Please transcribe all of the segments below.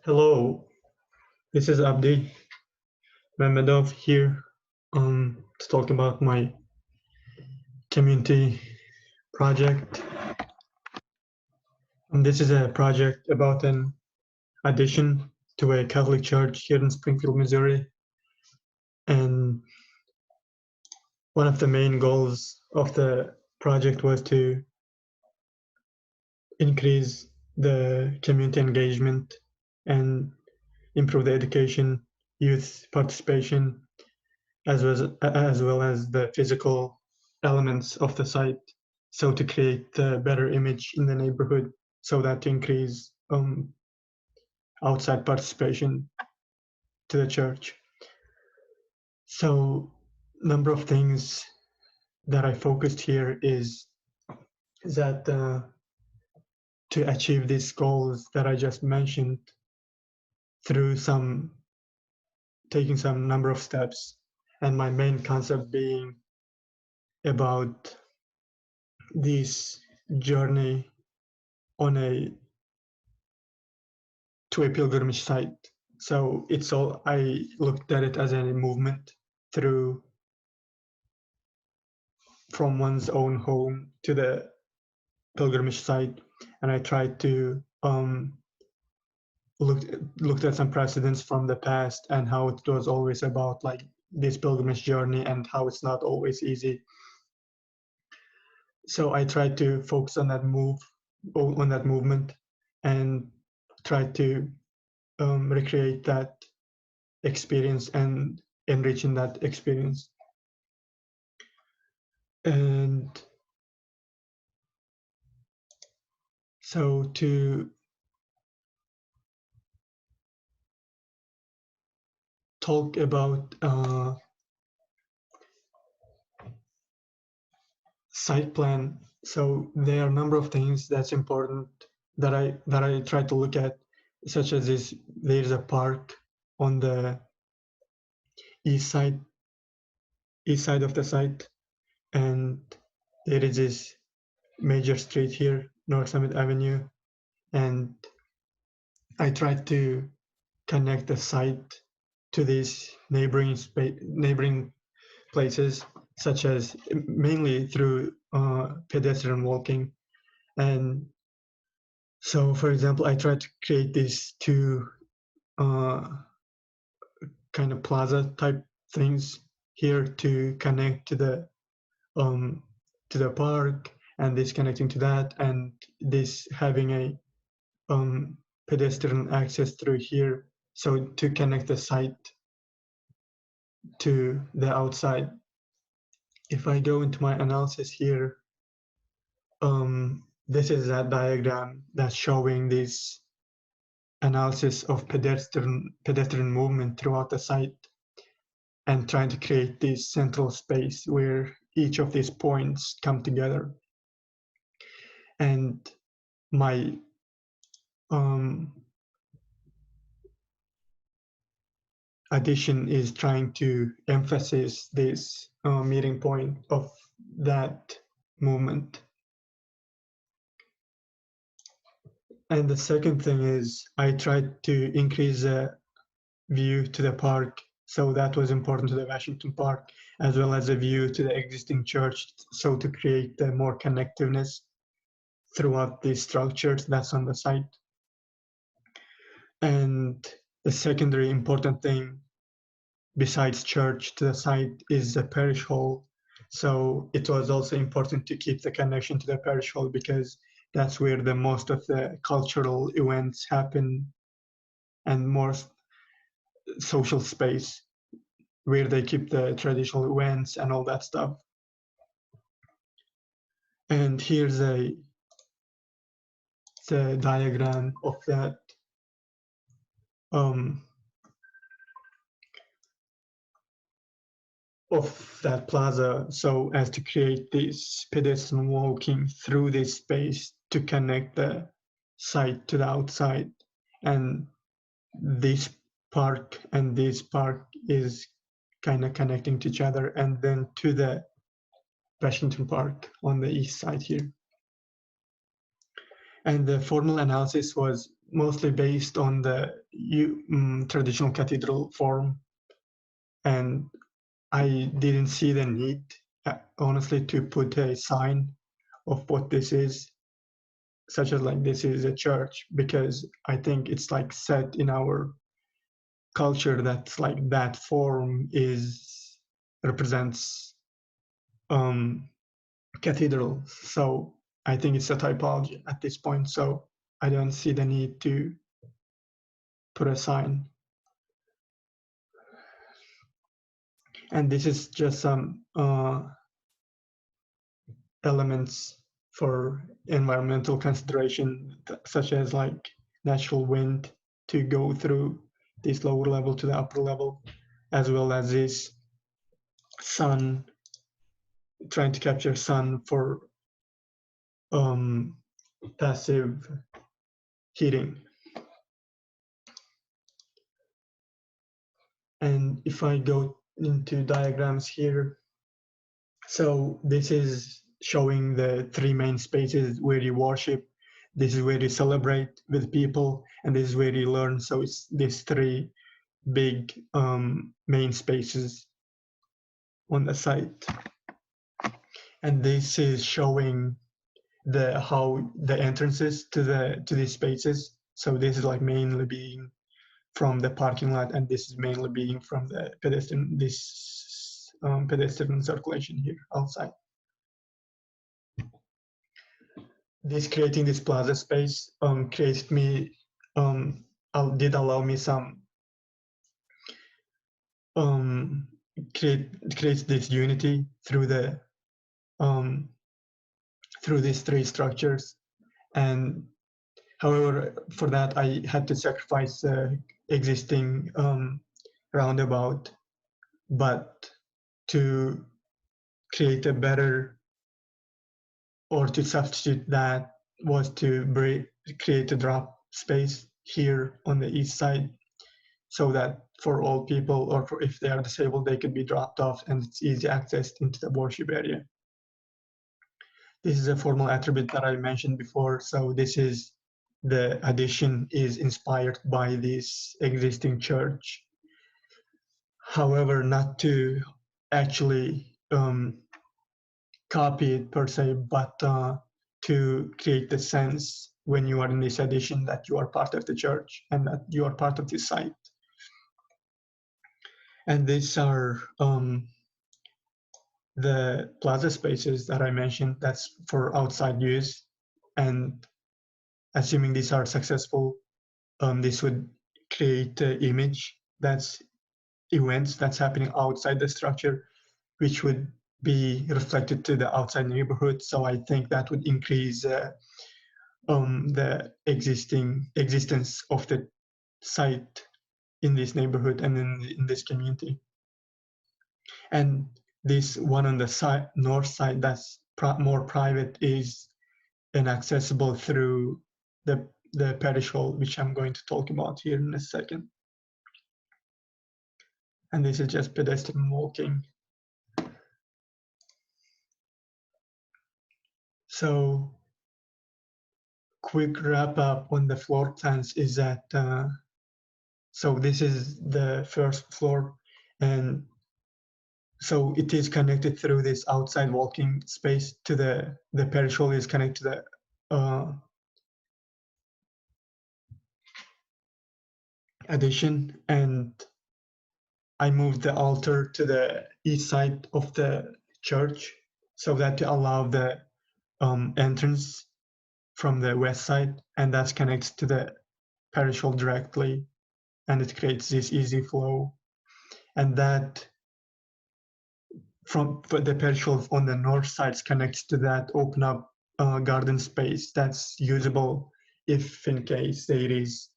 Hello, this is Abdi Mehmedov here to talk about my community project. This is a project about an addition to a Catholic church here in Springfield, Missouri. And one of the main goals of the project was to increase the community engagement and improve the education, youth participation, as well as the physical elements of the site. So to create a better image in the neighborhood, so that to increase outside participation to the church. So number of things that I focused here is that to achieve these goals that I just mentioned through taking some number of steps, and my main concept being about this journey on to a pilgrimage site. So I looked at it as a movement through from one's own home to the pilgrimage site, and I tried to looked at some precedents from the past and how it was always about like this pilgrimage journey and how it's not always easy. So I tried to focus on that movement, and tried to recreate that experience and enriching that experience. And so to talk about site plan, so there are a number of things that's important that I try to look at, such as there's a park on the east side of the site, and there is this major street here, North Summit Avenue, and I tried to connect the site to these neighboring places, such as mainly through pedestrian walking. And so, for example, I tried to create these two kind of plaza type things here to connect to the park, and this connecting to that, and this having a pedestrian access through here, so to connect the site to the outside. If I go into my analysis here, this is a diagram that's showing this analysis of pedestrian movement throughout the site, and trying to create this central space where each of these points come together. And my addition is trying to emphasize this meeting point of that movement. And the second thing is I tried to increase the view to the park. So that was important to the Washington Park, as well as a view to the existing church. So to create the more connectiveness throughout the structures that's on the site. And the secondary important thing besides church to the site is the parish hall. So it was also important to keep the connection to the parish hall, because that's where the most of the cultural events happen, and more social space where they keep the traditional events and all that stuff. And here's the diagram of that plaza, so as to create this pedestrian walking through this space to connect the site to the outside. And this park and this park is kind of connecting to each other, and then to the Washington Park on the east side here. And the formal analysis was mostly based on the traditional cathedral form, and I didn't see the need, honestly, to put a sign of what this is, such as like this is a church, because I think it's like set in our culture that's like that form is represents cathedral. So I think it's a typology at this point. So I don't see the need to put a sign. And this is just some elements for environmental consideration, such as like natural wind to go through this lower level to the upper level, as well as this sun, trying to capture sun for passive heating. And if I go into diagrams here, so this is showing the three main spaces where you worship. This is where you celebrate with people, and this is where you learn. So it's these three big main spaces on the site. And this is showing how the entrances to these spaces. So this is like mainly being from the parking lot, and this is mainly being from the pedestrian pedestrian circulation here outside. This creating this plaza space created me did allow me some create this unity through the through these three structures. And however, for that I had to sacrifice existing roundabout, but to create a better, or to substitute that, was to create a drop space here on the east side, so that for all people, or for if they are disabled, they could be dropped off and it's easy access into the worship area. This is a formal attribute that I mentioned before. So this is the addition is inspired by this existing church. However, not to actually copy it per se, but to create the sense when you are in this edition that you are part of the church and that you are part of this site. And these are the plaza spaces that I mentioned, that's for outside use. And assuming these are successful, this would create an image that's events that's happening outside the structure, which would be reflected to the outside neighborhood. So I think that would increase the existence of the site in this neighborhood and in this community. And this one on the north side that's more private is inaccessible through the parish hall, which I'm going to talk about here in a second. And this is just pedestrian walking. So quick wrap up on the floor plans is that, so this is the first floor, and so it is connected through this outside walking space to the parish hall is connected to the addition, and I moved the altar to the east side of the church so that to allow the entrance from the west side, and that connects to the parish hall directly, and it creates this easy flow. And that from the parish hall on the north side connects to that open up garden space that's usable if in case there is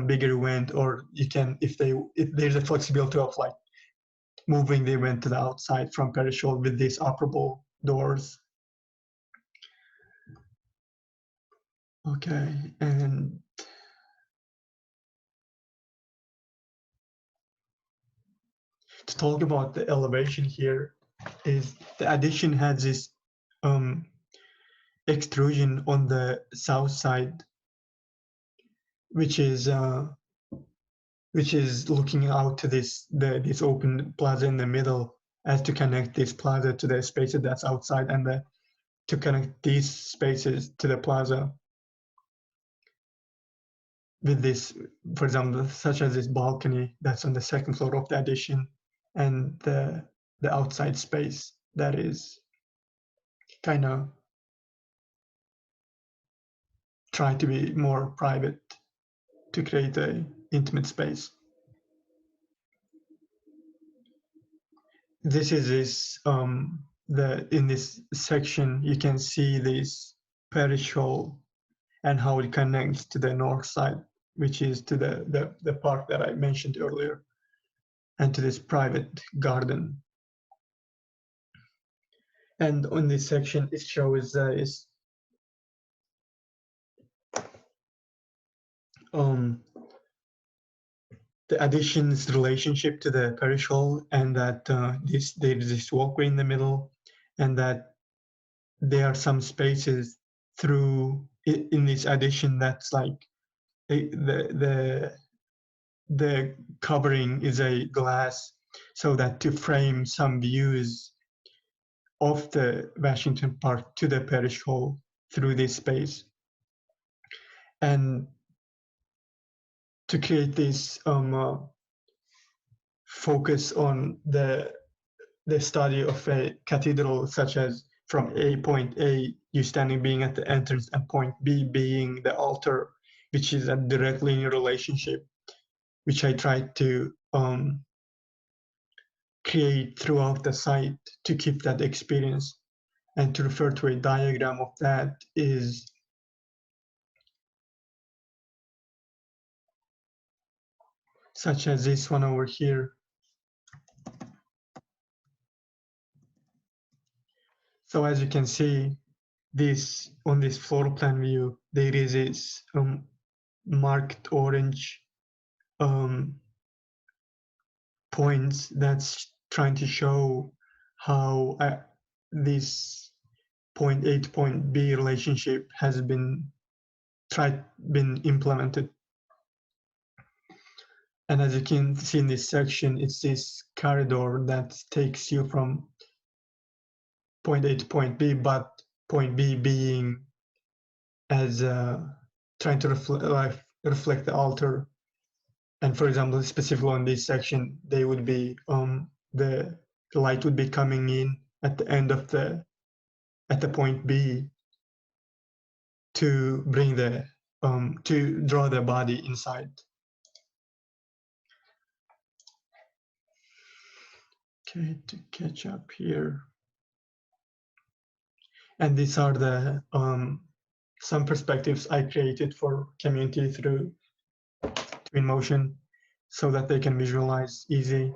bigger event, or you can if there's a flexibility of like moving the event to the outside from parish hall with these operable doors. Okay, and to talk about the elevation here, is the addition has this extrusion on the south side, which is looking out to this open plaza in the middle, as to connect this plaza to the spaces that's outside, and to connect these spaces to the plaza with this, for example, such as this balcony that's on the second floor of the addition, and the outside space that is kind of try to be more private to create a intimate space. This is in this section you can see this parish hall and how it connects to the north side, which is to the park that I mentioned earlier, and to this private garden. And on this section it shows the addition's relationship to the parish hall, and that there is this walkway in the middle, and that there are some spaces through in this addition that's like the covering is a glass, so that to frame some views of the Washington Park to the parish hall through this space, and to create this focus on the study of a cathedral, such as from point A, you standing being at the entrance, and point B being the altar, which is directly in relationship, which I tried to create throughout the site to keep that experience. And to refer to a diagram of that is such as this one over here. So as you can see, this on this floor plan view, there is this marked orange points that's trying to show how this point A to point B relationship has been implemented. And as you can see in this section, it's this corridor that takes you from point A to point B, but point B being as trying to reflect the altar. And for example, specifically on this section, they would be the light would be coming in at the end of at the point B to bring to draw the body inside. Okay, to catch up here. And these are the some perspectives I created for community through Twinmotion, so that they can visualize easy.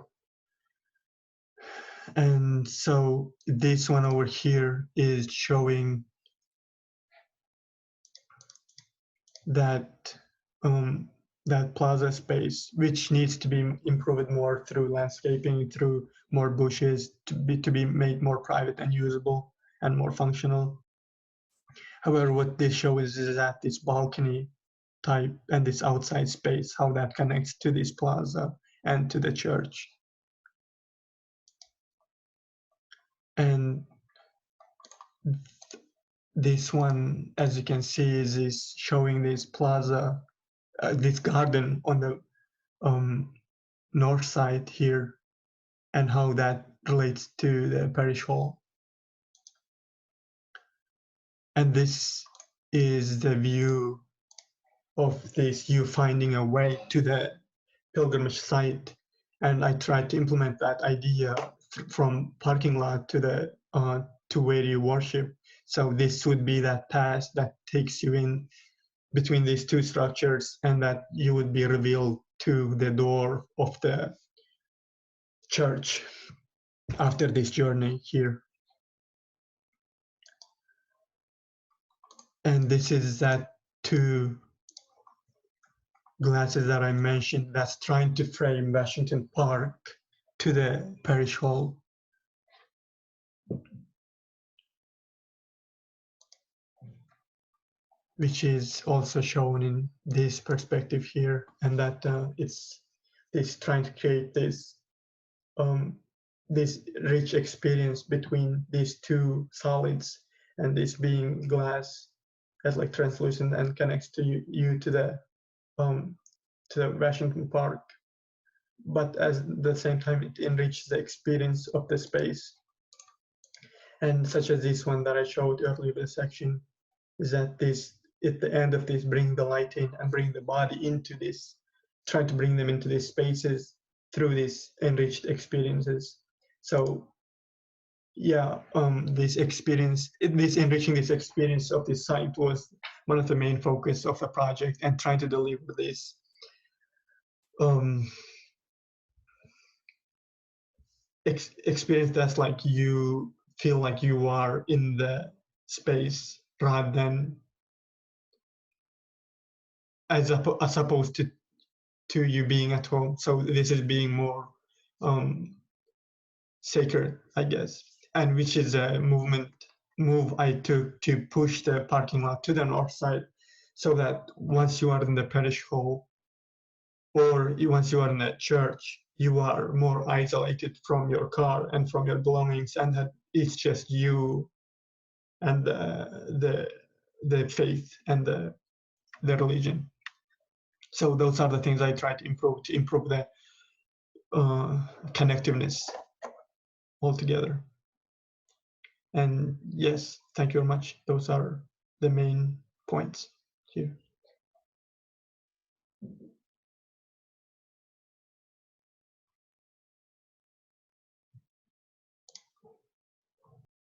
And so this one over here is showing that that plaza space, which needs to be improved more through landscaping, through more bushes, to be made more private and usable and more functional. However, what this shows is that this balcony type and this outside space, how that connects to this plaza and to the church. And this one, as you can see, is showing this plaza, this garden on the north side here, and how that relates to the parish hall. And this is the view of this, you finding a way to the pilgrimage site. And I tried to implement that idea from parking lot to where you worship. So this would be that path that takes you in between these two structures, and that you would be revealed to the door of the church after this journey here. And this is that two glasses that I mentioned that's trying to frame Washington Park to the parish hall. which is also shown in this perspective here, and that it's trying to create this rich experience between these two solids, and this being glass as like translucent and connects to you to the Washington Park, but at the same time it enriches the experience of the space. And such as this one that I showed earlier, the section is that this at the end of this, bring the light in and bring the body into this, trying to bring them into these spaces through these enriched experiences. So yeah, this enriching this experience of this site was one of the main focus of the project, and trying to deliver this experience that's like you feel like you are in the space rather than as opposed to you being at home. So this is being more sacred, I guess, and which is a move I took to push the parking lot to the north side, so that once you are in the parish hall or once you are in a church, you are more isolated from your car and from your belongings, and that it's just you and the faith and the religion. So those are the things I try to improve the connectiveness altogether. And yes, thank you very much. Those are the main points here.